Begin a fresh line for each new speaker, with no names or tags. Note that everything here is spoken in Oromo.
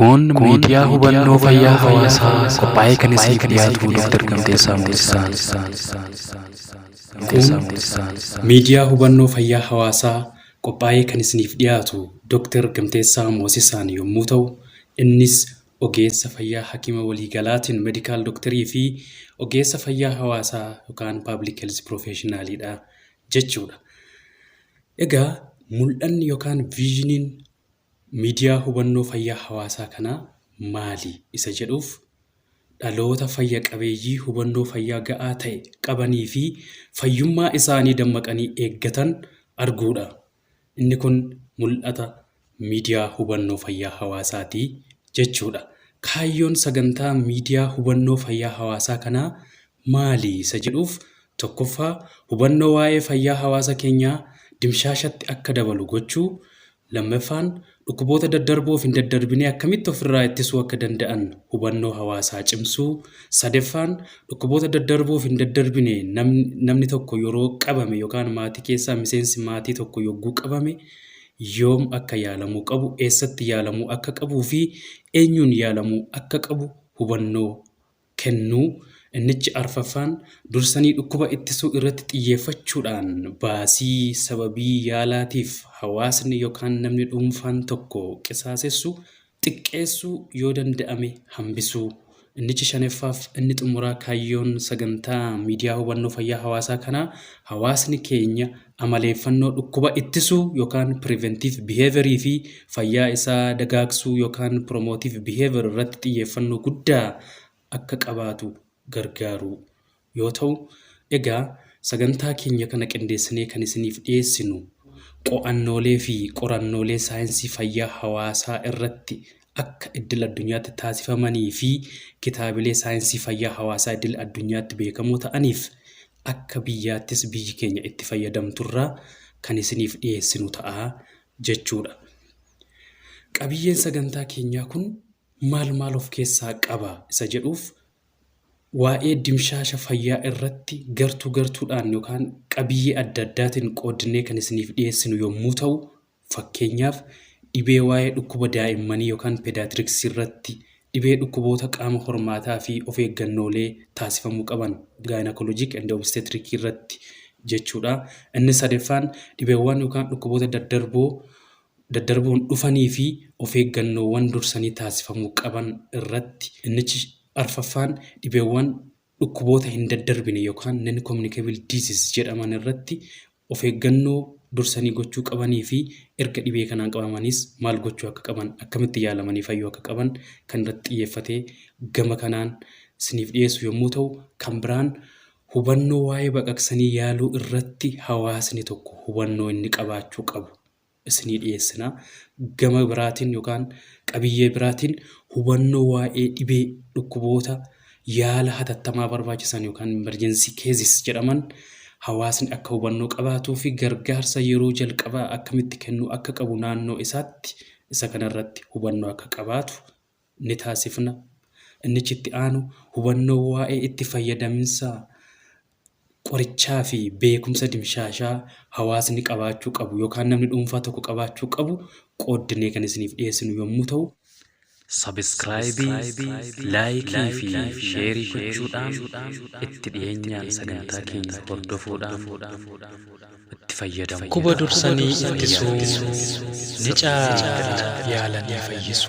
Kun miidiyaa hubannoo fayyaa hawaasaa qophaa'ee kan isiniif dhiyaatu Dr. Gamteessaa Moosisaa.
Miidiyaa hubannoo fayyaa hawaasaa qophaa'ee kan isiniif dhiyaatu Dr. Gamteessaa Moosisaan yommuu ta'u, innis ogeessa fayyaa hakima waliigalaatiin meedikaal dooktarii fi ogeessa fayyaa hawaasaa yookaan paablik heelz piroofeeshinaaliidha jechuudha. Egaa mul'anni yookaan viizhiniin miidiyaa hubannoo fayyaa hawaasaa kanaa maali isa jedhuuf dhaloota fayya qabeeyyii hubannoo fayyaa ga'aa ta'e qabanii fi fayyummaa isaanii dammaqanii eeggatan arguudha. Inni kun mul'ata miidiyaa hubannoo fayyaa hawaasaati jechuudha. Kaayyoon sagantaa miidiyaa hubannoo fayyaa hawaasaa kanaa maali isa jedhuuf tokkoffaa hubannoo waa'ee fayyaa hawaasa keenyaa dimshaashatti akka dabalu gochuu, lammaffaan dhukkuboota daddarboo fi hin daddarbine akkamitti ofirraa ittisuu akka danda'an hubannoo hawaasaa cimsuu, sadaffaan dhukkuboota daddarboo fi hin daddarbine namni tokko yeroo qabame yookaan maatii keessaa miseensi maatii tokko yogguu qabame yoom akka yaalamuu qabu, eessatti yaalamuu akka qabuu fi eenyuun yaalamuu akka qabu hubannoo kennuu. Innichi arfaffaan dursanii dhukkuba ittisuu irratti xiyyeeffachuudhaan baasii sababii yaalaatiif hawaasni yookaan namni dhuunfaan tokko qisaasessu xiqqeessuu yoo danda'ame hambisuu. Innichi shanaffaaf inni xumuraa kaayyoon sagantaa miidiyaa hubannoo fayyaa hawaasaa kanaa hawaasni keenya amaleeffannoo dhukkuba ittisuu yookaan piriventif biheeverii fi fayyaa isaa dagaagsuu yookaan piromootiif biheever irratti xiyyeeffannoo guddaa akka qabaatu gargaaru yoo ta'u, egaa sagantaa keenya kana qindeessinee kan isiniif dhiyeessinu qo'annoolee fi qorannoolee saayinsii fayyaa hawaasaa irratti akka idil addunyaatti taasifamanii fi kitaabilee saayinsii fayyaa hawaasaa idil addunyaatti beekamoo ta'aniif akka biyyaattis biyyi keenya itti fayyadamturraa kan isiniif dhiyeessinu ta'a jechuudha. Qabiyyeen sagantaa keenyaa kun maal of keessaa qaba isa jedhuuf waa'ee dimshaasha fayyaa irratti gartuudhaan yookaan qabiyyee adda addaatiin qoodnee kan isiniif dhiyeessinu yommuu ta'u, fakkeenyaaf dhibee waa'ee dhukkuba daa'immanii yookaan peedaatriksii irratti, dhibee dhukkuboota qaama hormaataa fi of eeggannoolee taasifamuu qaban gaayinakoloojik and obstetrik irratti jechuudha. Inni sadaffaan dhibeewwan yookaan dhukkuboota daddarboon dhufanii fi of eeggannoowwan dursanii taasifamuu qaban irratti. Innichi arfaffaan dhibeewwan dhukkuboota hin daddarbine yookaan non-communicable disease jedhaman irratti of eeggannoo dursanii gochuu qabanii fi erga dhibee kanaan qabamanis maal gochuu akka qaban, akkamitti yaalamanii fayyuu akka qaban kan irratti xiyyeeffatee gama kanaan isiniif dhiyeessu yommuu ta'u, kan biraan hubannoo waa'ee baqaqsanii yaaluu irratti hawaasni tokko hubannoo inni qabaachuu qabu isinii dhiyeessina. Gama biraatiin yookaan qabiyyee biraatiin hubannoo waa'ee dhibee dhukkuboota yaala hatattamaa barbaachisan yookaan emergency cases jedhaman hawaasni akka hubannoo qabaatuu fi gargaarsa yeroo jalqabaa akkamitti kennuu akka qabu naannoo isaatti isa kanarratti hubannoo akka qabaatu ni taasifna. Innichi itti aanu hubannoo waa'ee itti fayyadaminsa qorichaa fi beekumsa dimshaashaa hawaasni qabaachuu qabu yookaan namni dhuunfaa tokko qabaachuu qabu qooddinee kan isiniif dhiyeessinu yommuu ta'u,
Sabskraayibii, laayikii fi sheerii gochuudhaan itti dhiyeenyaan sagantaa keenya hordofuudhaan itti fayyadamu.
dhukkuba dursanii ittisuu ni caala yaalanii fayyisuu.